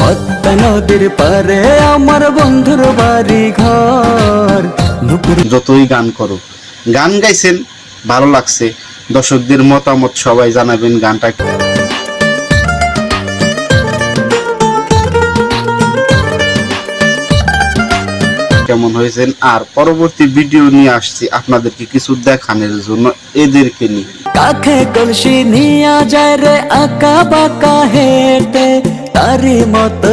পদ্মা নদীর পারে আমার বন্ধুর বাড়ি ঘর। যতই গান করো, গান গাইছেন ভালো লাগছে, দর্শকদের মতামত সবাই জানাবেন গানটা কেমন হয়েছেন। আর পরবর্তী ভিডিও নিয়ে আসছি আপনাদেরকে কিছু দেখানোর জন্য এদেরকে নিয়ে। কাখে কলসি নিয়া যায় রে আঁকা বাঁকা হেঁটে, তারি মতো